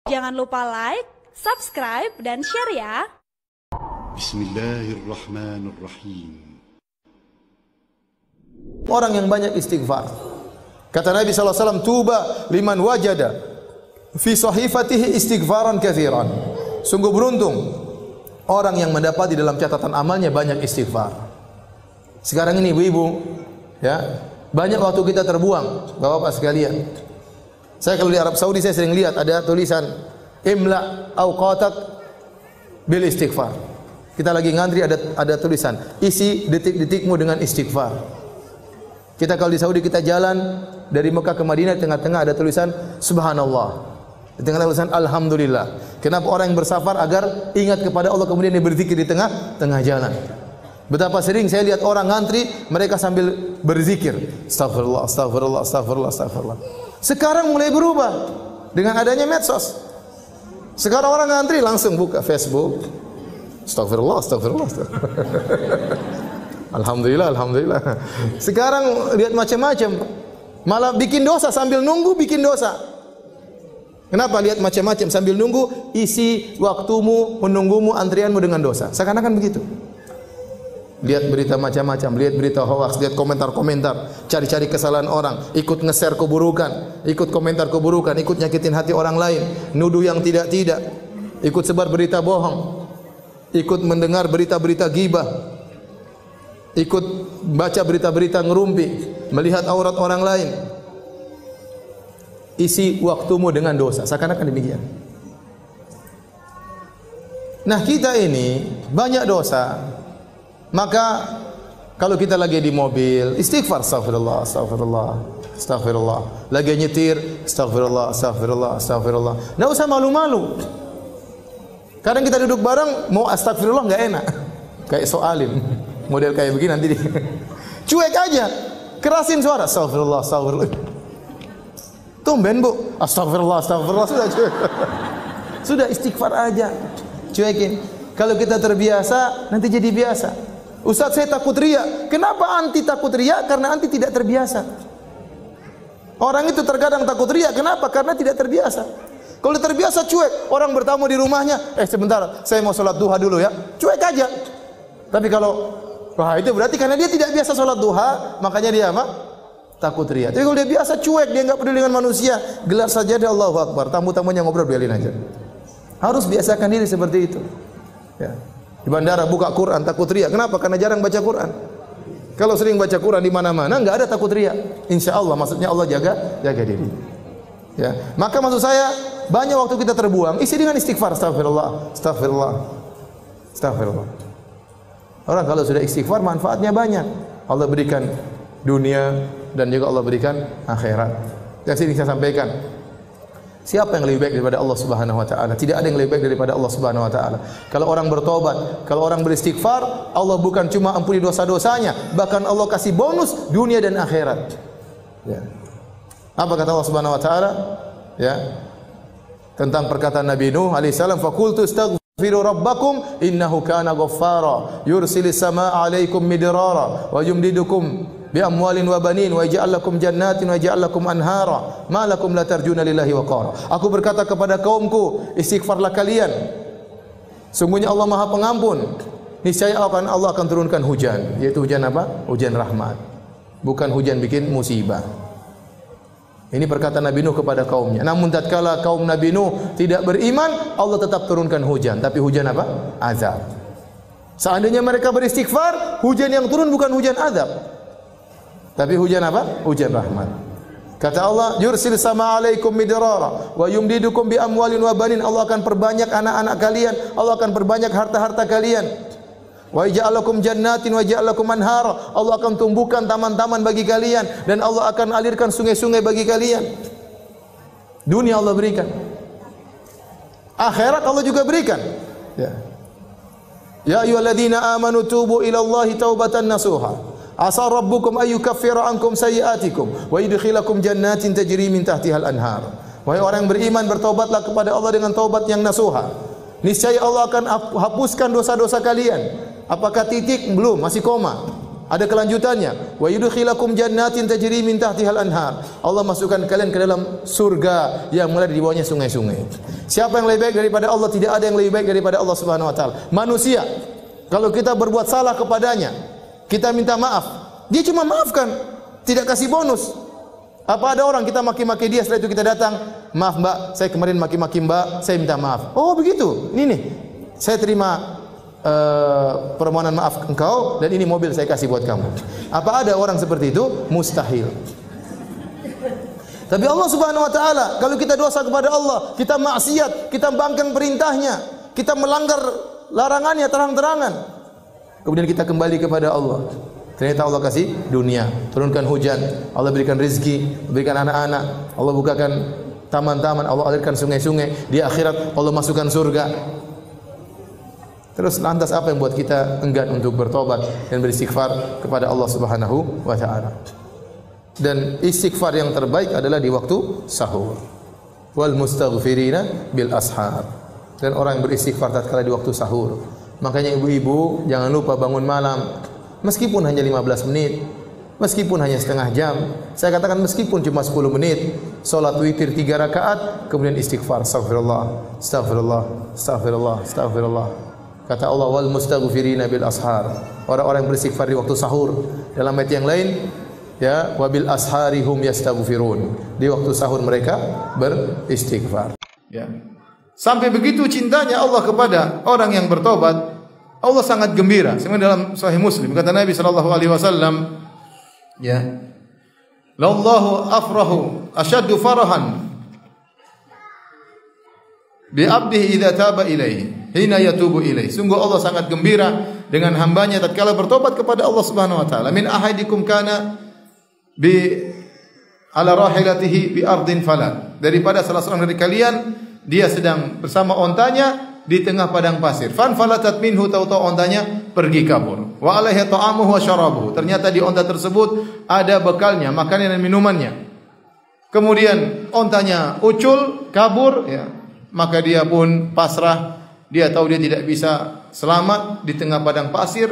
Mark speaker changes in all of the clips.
Speaker 1: Jangan lupa like, subscribe, dan share ya.
Speaker 2: Bismillahirrahmanirrahim.
Speaker 3: Orang yang banyak istighfar. Kata Nabi SAW, tuba liman wajada fi sahifatihi istighfaran kathiran. Sungguh beruntung orang yang mendapat di dalam catatan amalnya banyak istighfar. Sekarang ini ibu-ibu, ya, banyak waktu kita terbuang, bapak-bapak sekalian. Saya kalau di Arab Saudi saya sering lihat ada tulisan imla awqatak bil istighfar. Kita lagi ngantri ada tulisan isi detik-detikmu dengan istighfar. Kita kalau di Saudi kita jalan dari Mekah ke Madinah, di tengah-tengah ada tulisan subhanallah. Di tengah tulisan alhamdulillah. Kenapa orang yang bersafar agar ingat kepada Allah kemudian dia berzikir di tengah jalan. Betapa sering saya lihat orang ngantri mereka sambil berzikir. Astagfirullah, astagfirullah, astagfirullah, astagfirullah. Sekarang mulai berubah dengan adanya medsos. Sekarang orang ngantri langsung buka Facebook. Astagfirullah, astagfirullah, astagfirullah. Alhamdulillah, alhamdulillah. Sekarang lihat macam-macam. Malah bikin dosa sambil nunggu bikin dosa. Kenapa lihat macam-macam sambil nunggu? Isi waktumu menunggumu antrianmu dengan dosa. Seakan-akan begitu. Lihat berita macam-macam, lihat berita hoax, lihat komentar-komentar, cari-cari kesalahan orang, ikut nge-share keburukan, ikut komentar keburukan, ikut nyakitin hati orang lain, nuduh yang tidak-tidak, ikut sebar berita bohong, ikut mendengar berita-berita ghibah, ikut baca berita-berita ngerumpi, melihat aurat orang lain. Isi waktumu dengan dosa, seakan-akan demikian. Nah, kita ini banyak dosa. Maka kalau kita lagi di mobil, istighfar, astagfirullah, astagfirullah, astagfirullah. Lagi nyetir, astagfirullah, astagfirullah, astagfirullah. Enggak usah malu-malu. Kadang kita duduk bareng mau astagfirullah enggak enak. Kayak soalim. Model kayak begini nanti cuek aja. Kerasin suara, astagfirullah, astagfirullah. Tumben, Bu. Astagfirullah, astagfirullah, sudah cuek. Sudah istighfar aja. Cuekin. Kalau kita terbiasa, nanti jadi biasa. Ustaz, saya takut riya. Kenapa anti takut riya? Karena anti tidak terbiasa. Orang itu terkadang takut riya. Kenapa? Karena tidak terbiasa. Kalau terbiasa cuek, orang bertamu di rumahnya, sebentar, saya mau sholat duha dulu ya. Cuek aja. Tapi kalau wah, itu berarti karena dia tidak biasa sholat duha, makanya dia apa? Takut riya. Tapi kalau dia biasa cuek, dia enggak peduli dengan manusia, gelar saja dia Allahu Akbar. Tamu-tamunya ngobrol, biarin aja. Harus biasakan diri seperti itu. Ya. Di bandara buka Quran takut riya. Kenapa? Karena jarang baca Quran. Kalau sering baca Quran di mana-mana enggak ada takut riya. Insyaallah, maksudnya Allah jaga diri. Ya. Maka maksud saya banyak waktu kita terbuang isi dengan istighfar, astagfirullah, astagfirullah, astagfirullah. Orang kalau sudah istighfar manfaatnya banyak. Allah berikan dunia dan juga Allah berikan akhirat. Yang sering saya sampaikan, siapa yang lebih baik daripada Allah Subhanahu wa taala? Tidak ada yang lebih baik daripada Allah Subhanahu wa taala. Kalau orang bertobat, kalau orang beristighfar, Allah bukan cuma ampuni dosa-dosanya, bahkan Allah kasih bonus dunia dan akhirat. Ya. Apa kata Allah Subhanahu wa taala? Ya. Tentang perkataan Nabi Nuh alaihi salam, "Faqultu astaghfiru rabbakum innahu kana ghaffara, yursilis samaa'a 'alaikum midrara wa yumdidukum bi amwalin wa banin wa yaj'al lakum jannatin wa yaj'al lakum anhara ma lakum la tarjuna lillahi waqara." Aku berkata kepada kaumku, istighfarlah kalian. Sungguhnya Allah Maha Pengampun. Niscaya Allah akan turunkan hujan, yaitu hujan apa? Hujan rahmat. Bukan hujan bikin musibah. Ini perkataan Nabi Nuh kepada kaumnya. Namun tatkala kaum Nabi Nuh tidak beriman, Allah tetap turunkan hujan, tapi hujan apa? Azab. Seandainya mereka beristighfar, hujan yang turun bukan hujan azab, tapi hujan apa? Hujan rahmat. Kata Allah, "Yursil sama alaikum midrara wa yumdidukum bi amwalin wa banin." Allah akan perbanyak anak-anak kalian, Allah akan perbanyak harta-harta kalian. Wa yaj'al lakum jannatin wa yaj'al lakum anhara. Allah akan tumbuhkan taman-taman bagi kalian dan Allah akan alirkan sungai-sungai bagi kalian. Dunia Allah berikan. Akhirat Allah juga berikan. Ya. Ya ayyuhalladzina amanu tubu ila Allahi taubatan nasuha. Asa rabbukum ayyukaffira ankum sayyi'atikum wa yudkhilakum jannatin tajri min tahtihal anhar. Wahai orang yang beriman, bertaubatlah kepada Allah dengan taubat yang nasuha. Niscaya Allah akan hapuskan dosa-dosa kalian. Apakah titik? Belum, masih koma. Ada kelanjutannya. Wa yudkhilakum jannatin tajri min tahtihal anhar. Allah masukkan kalian ke dalam surga yang mulai di bawahnya sungai-sungai. Siapa yang lebih baik daripada Allah? Tidak ada yang lebih baik daripada Allah Subhanahu wa taala. Manusia, kalau kita berbuat salah kepadanya, kita minta maaf, dia cuma maafkan, tidak kasih bonus. Apa ada orang kita maki-maki dia, setelah itu kita datang, maaf mbak, saya kemarin maki-maki mbak, saya minta maaf. Oh begitu, ini nih, saya terima permohonan maaf engkau dan ini mobil saya kasih buat kamu. Apa ada orang seperti itu? Mustahil. Tapi Allah Subhanahu wa taala, kalau kita dosa kepada Allah, kita maksiat, kita bangkang perintahnya, kita melanggar larangannya terang-terangan, kemudian kita kembali kepada Allah. Ternyata Allah kasih dunia, turunkan hujan, Allah berikan rezeki, berikan anak-anak, Allah bukakan taman-taman, Allah alirkan sungai-sungai. Di akhirat Allah masukkan surga. Terus lantas apa yang buat kita enggan untuk bertobat dan beristighfar kepada Allah Subhanahu wa taala? Dan istighfar yang terbaik adalah di waktu sahur. Wal mustaghfirina bil ashar. Dan orang yang beristighfar tatkala di waktu sahur. Makanya ibu-ibu jangan lupa bangun malam. Meskipun hanya 15 menit, meskipun hanya setengah jam, saya katakan meskipun cuma 10 menit, salat witir 3 rakaat, kemudian istighfar, astagfirullah, astagfirullah, astagfirullah, astagfirullah. Kata Allah, wal mustaghfirina bil ashar. Orang-orang yang beristighfar di waktu sahur. Dalam ayat yang lain, ya, wabil asharihum yastaghfirun. Di waktu sahur mereka beristighfar. Ya. Sampai begitu cintanya Allah kepada orang yang bertobat, Allah sangat gembira. Sebenarnya dalam Sahih Muslim kata Nabi sallallahu alaihi wasallam, ya, "Lallahu afrahu asyaddu farahan bi 'abdihi idza taba ilaihi hina yatubu ilaihi." Sungguh Allah sangat gembira dengan hambanya tatkala bertobat kepada Allah Subhanahu wa taala. Min ahadikum kana bi ala rahilatihi bi ardin falan. Daripada salah seorang dari kalian dia sedang bersama ontanya di tengah padang pasir. Fan falatat minhu, tahu-tahu ontanya pergi kabur. Wa alaihi ta'amuhu wa syarabuhu. Ternyata di onta tersebut ada bekalnya, makanan dan minumannya. Kemudian ontanya ucul, kabur, ya. Maka dia pun pasrah. Dia tahu dia tidak bisa selamat di tengah padang pasir,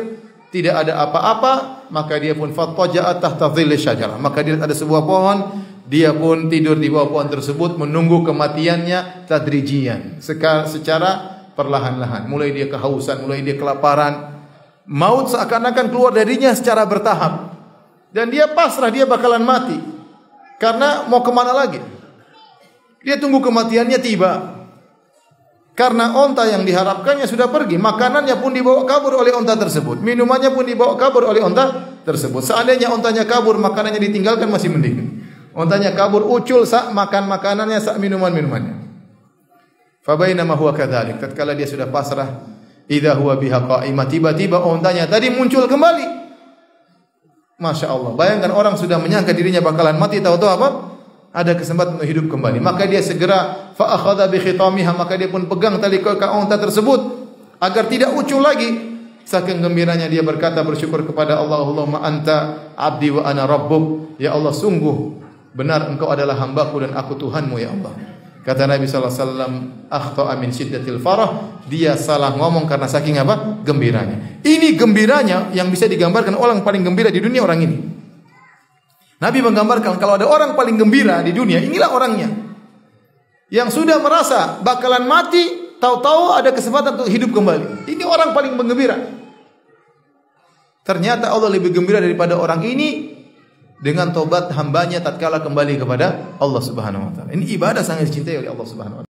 Speaker 3: tidak ada apa-apa, maka dia pun fattaja'a tahta dhilli syajarah. Maka dia ada sebuah pohon, dia pun tidur di bawah pohon tersebut menunggu kematiannya tadrijian, secara perlahan-lahan. Mulai dia kehausan, mulai dia kelaparan. Maut seakan-akan keluar darinya secara bertahap. Dan dia pasrah, dia bakalan mati. Karena mau kemana lagi? Dia tunggu kematiannya tiba. Karena onta yang diharapkannya sudah pergi. Makanannya pun dibawa kabur oleh onta tersebut. Minumannya pun dibawa kabur oleh onta tersebut. Seandainya ontanya kabur, makanannya ditinggalkan masih mending. Ontanya kabur, ucul, sak makan makanannya, sak minuman-minumannya. Fabainama huwa kadzalik, tatkala dia sudah pasrah, idza huwa biha qa'imah, tiba-tiba ontanya tadi muncul kembali. Masya Allah, bayangkan orang sudah menyangka dirinya bakalan mati, tahu-tahu apa? Ada kesempatan untuk hidup kembali. Maka dia segera fa akhadha bi khitamiha, maka dia pun pegang tali kekang onta tersebut agar tidak ucul lagi. Saking gembiranya dia berkata, bersyukur kepada Allah, Allahumma anta abdi wa ana rabbuk. Ya Allah, sungguh benar engkau adalah hambaku dan aku Tuhanmu, ya Allah. Kata Nabi sallallahu alaihi wasallam, akhta'a min syiddatil farah, dia salah ngomong karena saking apa? Gembiranya. Ini gembiranya yang bisa digambarkan orang paling gembira di dunia, orang ini. Nabi menggambarkan kalau ada orang paling gembira di dunia, inilah orangnya. Yang sudah merasa bakalan mati, tahu-tahu ada kesempatan untuk hidup kembali. Ini orang paling menggembira. Ternyata Allah lebih gembira daripada orang ini dengan tobat hambanya tatkala kembali kepada Allah Subhanahu wa taala. Ini ibadah sangat dicintai oleh Allah Subhanahu wa taala.